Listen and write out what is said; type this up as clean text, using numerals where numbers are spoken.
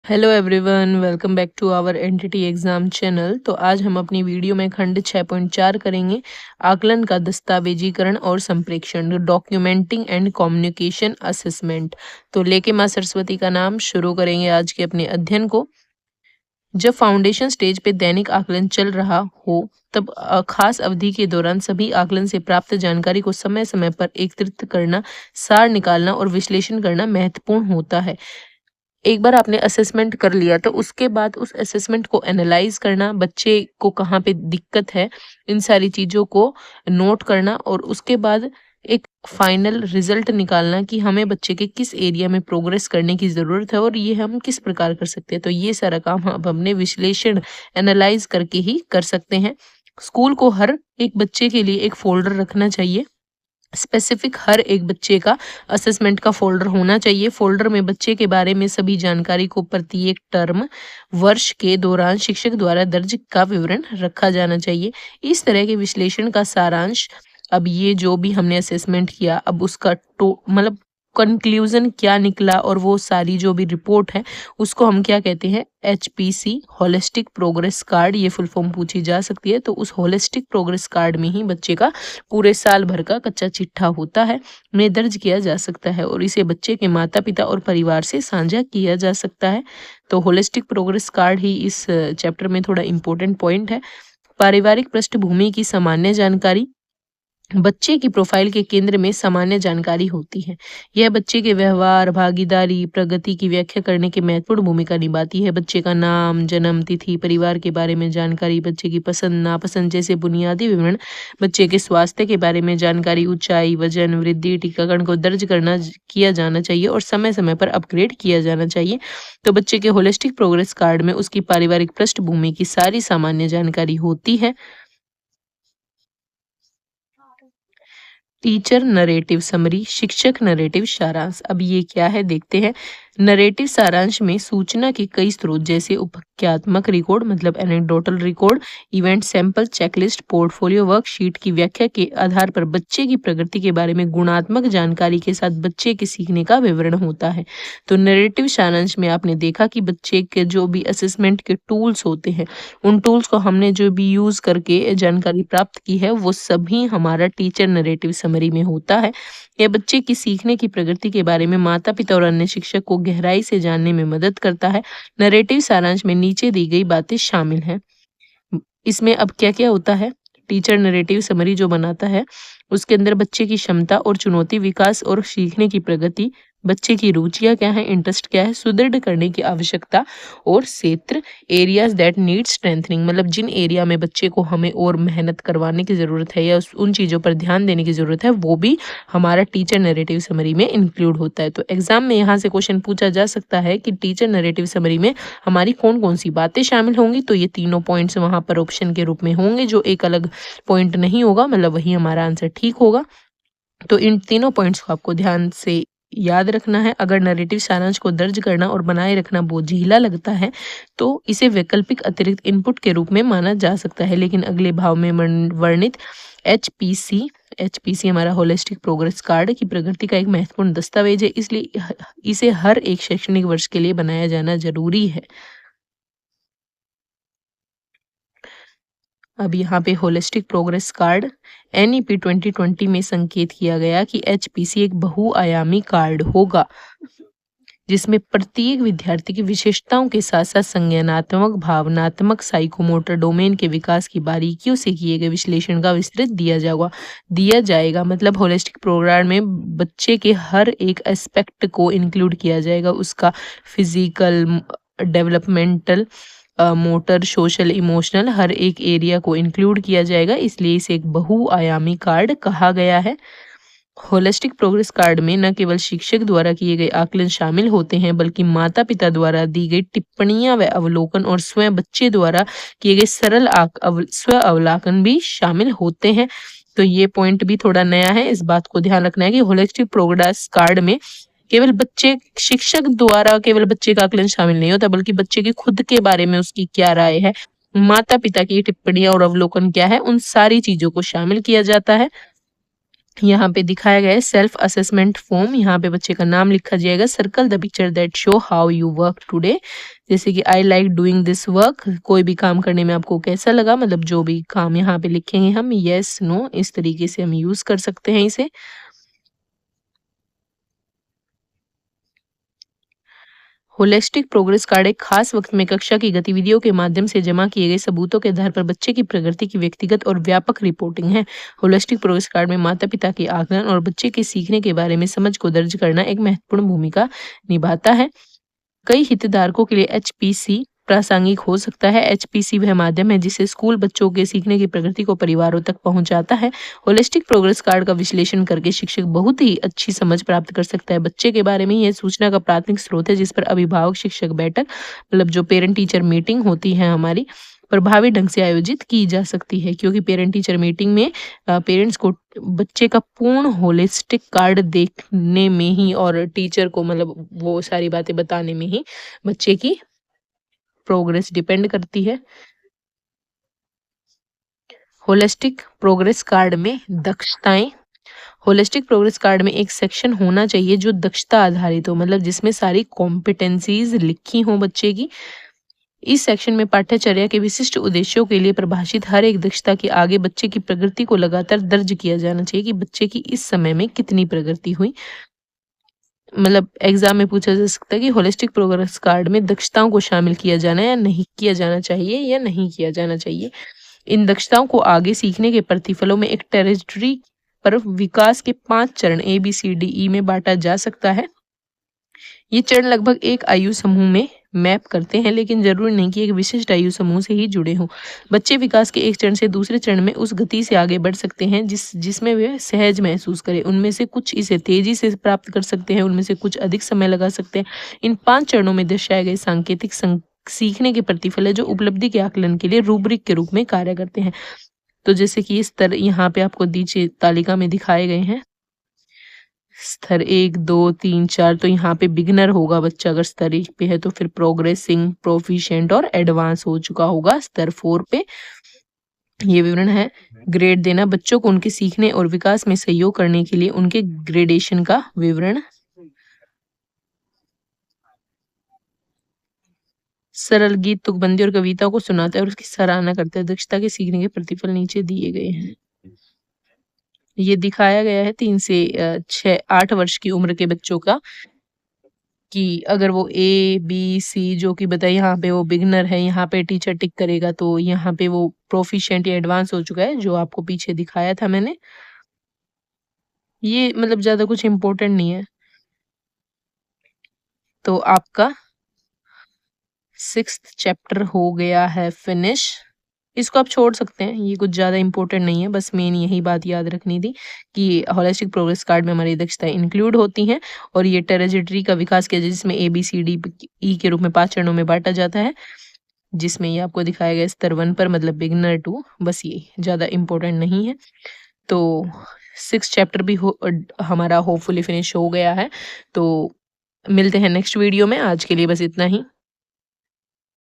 Hello everyone, welcome back to our NTT exam channel. तो आज हम अपनी वीडियो में खंड 6.4 करेंगे, आकलन का दस्तावेजीकरण और संप्रेक्षण, डॉक्यूमेंटिंग एंड कम्युनिकेशन असेसमेंट। तो लेके माँ सरस्वती का नाम शुरू करेंगे आज के अपने अध्ययन को। जब फाउंडेशन स्टेज पे दैनिक आकलन चल रहा हो तब खास अवधि के दौरान सभी आकलन से प्राप्त जानकारी को समय समय पर एकत्रित करना, सार निकालना और विश्लेषण करना महत्वपूर्ण होता है। एक बार आपने असेसमेंट कर लिया तो उसके बाद उस असेसमेंट को एनालाइज करना, बच्चे को कहाँ पे दिक्कत है, इन सारी चीज़ों को नोट करना और उसके बाद एक फाइनल रिजल्ट निकालना कि हमें बच्चे के किस एरिया में प्रोग्रेस करने की ज़रूरत है और ये हम किस प्रकार कर सकते हैं। तो ये सारा काम हम अपने विश्लेषण एनालाइज करके ही कर सकते हैं। स्कूल को हर एक बच्चे के लिए एक फोल्डर रखना चाहिए। स्पेसिफिक हर एक बच्चे का असेसमेंट का फोल्डर होना चाहिए। फोल्डर में बच्चे के बारे में सभी जानकारी को प्रत्येक टर्म वर्ष के दौरान शिक्षक द्वारा दर्ज का विवरण रखा जाना चाहिए। इस तरह के विश्लेषण का सारांश, अब ये जो भी हमने असेसमेंट किया, अब उसका मतलब कंक्लूजन क्या निकला और वो सारी जो भी रिपोर्ट है उसको हम क्या कहते हैं, HPC होलिस्टिक प्रोग्रेस कार्ड। ये फुल फॉर्म पूछी जा सकती है। तो उस होलिस्टिक प्रोग्रेस कार्ड में ही बच्चे का पूरे साल भर का कच्चा चिट्ठा होता है, में दर्ज किया जा सकता है और इसे बच्चे के माता पिता और परिवार से साझा किया जा सकता है। तो होलिस्टिक प्रोग्रेस कार्ड ही इस चैप्टर में थोड़ा इम्पोर्टेंट पॉइंट है। पारिवारिक पृष्ठभूमि की सामान्य जानकारी, बच्चे की प्रोफाइल के केंद्र में सामान्य जानकारी होती है। यह बच्चे के व्यवहार, भागीदारी, प्रगति की व्याख्या करने की महत्वपूर्ण भूमिका निभाती है। बच्चे का नाम, जन्म तिथि, परिवार के बारे में जानकारी, बच्चे की पसंद नापसंद जैसे बुनियादी विवरण, बच्चे के स्वास्थ्य के बारे में जानकारी, ऊंचाई, वजन, वृद्धि, टीकाकरण को दर्ज किया जाना चाहिए और समय समय पर अपग्रेड किया जाना चाहिए। तो बच्चे के होलिस्टिक प्रोग्रेस कार्ड में उसकी पारिवारिक पृष्ठभूमि की सारी सामान्य जानकारी होती है। टीचर नरेटिव समरी, शिक्षक नरेटिव सारांश। अब ये क्या है देखते हैं। नरेटिव सारांश में सूचना के कई स्रोत जैसे उपख्यात्मक रिकॉर्ड मतलब anecdotal record, event sample, checklist, portfolio, worksheet की व्याख्या के आधार पर बच्चे की प्रगति के बारे में गुणात्मक जानकारी के साथ बच्चे के सीखने का विवरण होता है। तो नरेटिव सारांश में आपने देखा कि बच्चे के जो भी असेसमेंट के टूल्स होते हैं, उन टूल्स को हमने जो भी यूज करके जानकारी प्राप्त की है वो सभी हमारा टीचर नरेटिव समरी में होता है। यह बच्चे की सीखने की प्रगति के बारे में माता पिता और अन्य शिक्षक को गहराई से जानने में मदद करता है। नरेटिव सारांश में नीचे दी गई बातें शामिल हैं। इसमें अब क्या क्या होता है, टीचर नरेटिव समरी जो बनाता है उसके अंदर बच्चे की क्षमता और चुनौती, विकास और सीखने की प्रगति, बच्चे की रुचियां क्या है, इंटरेस्ट क्या है, सुदृढ़ करने की आवश्यकता और क्षेत्र, एरियाज दैट नीड स्ट्रेंथनिंग मतलब जिन एरिया में बच्चे को हमें और मेहनत करवाने की ज़रूरत है या उन चीज़ों पर ध्यान देने की ज़रूरत है, वो भी हमारा टीचर नरेटिव समरी में इंक्लूड होता है। तो एग्जाम में यहाँ से क्वेश्चन पूछा जा सकता है कि टीचर नरेटिव समरी में हमारी कौन कौन सी बातें शामिल होंगी। तो ये तीनों पॉइंट्स वहाँ पर ऑप्शन के रूप में होंगे, जो एक अलग पॉइंट नहीं होगा, मतलब वही हमारा आंसर ठीक होगा। तो इन तीनों पॉइंट्स को आपको ध्यान से याद रखना है। अगर नरेटिव सारांश को दर्ज करना और बनाए रखना बोझिला लगता है तो इसे वैकल्पिक अतिरिक्त इनपुट के रूप में माना जा सकता है, लेकिन अगले भाव में वर्णित HPC हमारा होलिस्टिक प्रोग्रेस कार्ड की प्रगति का एक महत्वपूर्ण दस्तावेज है, इसलिए इसे हर एक शैक्षणिक वर्ष के लिए बनाया जाना जरूरी है। अब यहाँ पे होलिस्टिक प्रोग्रेस कार्ड NEP 2020 में संकेत किया गया कि HPC एक बहुआयामी कार्ड होगा जिसमें प्रत्येक विद्यार्थी की विशेषताओं के साथ साथ संज्ञानात्मक, भावनात्मक, साइकोमोटर डोमेन के विकास की बारीकियों से किए गए विश्लेषण का विस्तृत दिया जाएगा। मतलब होलिस्टिक प्रोग्राम में बच्चे के हर एक एस्पेक्ट को इंक्लूड किया जाएगा, उसका physical, developmental, motor, social, emotional, हर एक एरिया को इंक्लूड किया जाएगा, इसलिए इसे एक बहुआयामी कार्ड कहा गया है। होलिस्टिक प्रोग्रेस कार्ड में न केवल शिक्षक द्वारा किए गए आकलन शामिल होते हैं बल्कि माता पिता द्वारा दी गई टिप्पणियां व अवलोकन और स्वयं बच्चे द्वारा किए गए सरल स्व अवलोकन भी शामिल होते हैं। तो ये पॉइंट भी थोड़ा नया है, इस बात को ध्यान रखना है कि होलिस्टिक प्रोग्रेस कार्ड में केवल बच्चे, शिक्षक द्वारा केवल बच्चे का आकलन शामिल नहीं होता बल्कि बच्चे की खुद के बारे में उसकी क्या राय है, माता पिता की टिप्पणियां और अवलोकन क्या है, उन सारी चीजों को शामिल किया जाता है। यहाँ पे दिखाया गया है सेल्फ असेसमेंट फॉर्म। यहाँ पे बच्चे का नाम लिखा जाएगा। Circle the picture that show how you work today. जैसे कि I like doing this work, कोई भी काम करने में आपको कैसा लगा, मतलब जो भी काम यहाँ पे लिखेंगे हम, यस नो, इस तरीके से हम यूज कर सकते हैं इसे। होलिस्टिक प्रोग्रेस कार्ड एक खास वक्त में कक्षा की गतिविधियों के माध्यम से जमा किए गए सबूतों के आधार पर बच्चे की प्रगति की व्यक्तिगत और व्यापक रिपोर्टिंग है। होलिस्टिक प्रोग्रेस कार्ड में माता पिता के आकलन और बच्चे के सीखने के बारे में समझ को दर्ज करना एक महत्वपूर्ण भूमिका निभाता है। कई हितधारकों के लिए एचपीसी प्रासंगिक हो सकता है। एचपीसी वह माध्यम है जिससे स्कूल बच्चों के सीखने की प्रगति को परिवारों तक पहुंचाता है। होलिस्टिक प्रोग्रेस कार्ड का विश्लेषण करके शिक्षक बहुत ही अच्छी समझ प्राप्त कर सकता है। बच्चे के बारे में यह सूचना का प्राथमिक स्रोत है जिस पर अभिभावक शिक्षक बैठक, मतलब जो पेरेंट टीचर मीटिंग होती है हमारी, प्रभावी ढंग से आयोजित की जा सकती है। क्योंकि पेरेंट टीचर मीटिंग में पेरेंट्स को बच्चे का पूर्ण होलिस्टिक कार्ड देखने में ही और टीचर को मतलब वो सारी बातें बताने में ही बच्चे की प्रोग्रेस डिपेंड करती है। होलिस्टिक प्रोग्रेस कार्ड में दक्षताएं। होलिस्टिक प्रोग्रेस कार्ड में एक सेक्शन होना चाहिए जो दक्षता आधारित हो, मतलब जिसमें सारी कॉम्पिटेंसीज लिखी हो बच्चे की। इस सेक्शन में पाठ्यचर्या के विशिष्ट उद्देश्यों के लिए परिभाषित हर एक दक्षता के आगे बच्चे की प्रगति को लगातार दर्ज किया जाना चाहिए कि बच्चे की इस समय में कितनी प्रगति हुई। मतलब एग्जाम में पूछा जा सकता है कि होलिस्टिक प्रोग्रेस कार्ड में दक्षताओं को शामिल किया जाना या नहीं किया जाना चाहिए या नहीं किया जाना चाहिए। इन दक्षताओं को आगे सीखने के प्रतिफलों में एक टेरिटरी पर विकास के 5 चरण ABCDE में बांटा जा सकता है। ये चरण लगभग एक आयु समूह में मैप करते हैं, लेकिन जरूरी नहीं कि एक विशिष्ट आयु समूह से ही जुड़े हों। बच्चे विकास के एक चरण से दूसरे चरण में उस गति से आगे बढ़ सकते हैं जिसमें वे सहज महसूस करें। उनमें से कुछ इसे तेजी से प्राप्त कर सकते हैं, उनमें से कुछ अधिक समय लगा सकते हैं। इन 5 चरणों में दर्शाए गए सांकेतिक सीखने के प्रतिफल है जो उपलब्धि के आकलन के लिए रूब्रिक के रूप में कार्य करते हैं। तो जैसे कि इस तरह यहाँ पे आपको नीचे तालिका में दिखाए गए हैं स्तर 1, 2, 3, 4। तो यहाँ पे बिगिनर होगा बच्चा अगर स्तर 1 पे है, तो फिर प्रोग्रेसिंग, प्रोफिशिएंट और एडवांस हो चुका होगा स्तर 4 पे। ये विवरण है। ग्रेड देना, बच्चों को उनके सीखने और विकास में सहयोग करने के लिए उनके ग्रेडेशन का विवरण। सरल गीत, तुकबंदी और कविता को सुनाता है और उसकी सराहना करता है। दक्षता के सीखने के प्रतिफल नीचे दिए गए हैं। ये दिखाया गया है 3 से 8 वर्ष की उम्र के बच्चों का कि अगर वो A B C जो कि बताइए, यहाँ पे वो बिगनर है, यहाँ पे टीचर टिक करेगा, तो यहाँ पे वो प्रोफिशिएंट या एडवांस हो चुका है, जो आपको पीछे दिखाया था मैंने। ये मतलब ज्यादा कुछ इम्पोर्टेंट नहीं है। तो आपका 6th चैप्टर हो गया है फिनिश। इसको आप छोड़ सकते हैं, ये कुछ ज़्यादा इंपॉर्टेंट नहीं है। बस मेन यही बात याद रखनी थी कि होलिस्टिक प्रोग्रेस कार्ड में हमारी दक्षताएं इंक्लूड होती हैं और ये टेरिटरी का विकास किया जाए जिसमें ABCDE के रूप में 5 चरणों में बांटा जाता है, जिसमें ये आपको दिखाया गया स्तर 1 पर, मतलब बिगिनर 2। बस ये ज़्यादा इंपॉर्टेंट नहीं है। तो 6 चैप्टर भी हमारा होपफुली फिनिश हो गया है। तो मिलते हैं नेक्स्ट वीडियो में। आज के लिए बस इतना ही।